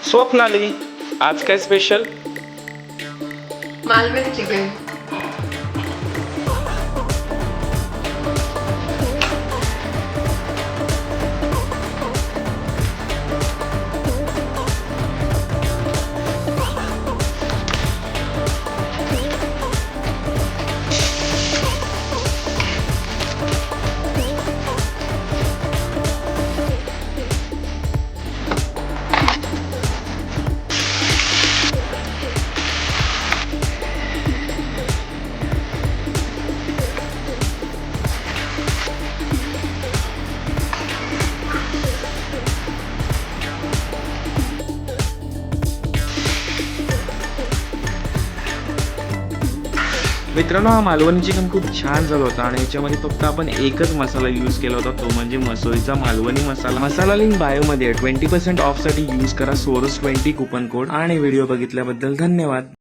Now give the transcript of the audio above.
स्वप्नाली, आज काय special? Malvani chicken. मित्रांनो, हा मालवणी चिकन खूप छान झाला होता आणि याच्यामध्ये फक्त आपण एकच मसाला यूज केला होता, तो म्हणजे मसोईचा मालवणी मसाला. मसाला लिंक बायोमध्ये 20% ऑफसाठी यूज करा सोरस 20 कुपन कोड. आणि व्हिडिओ बघितल्याबद्दल धन्यवाद.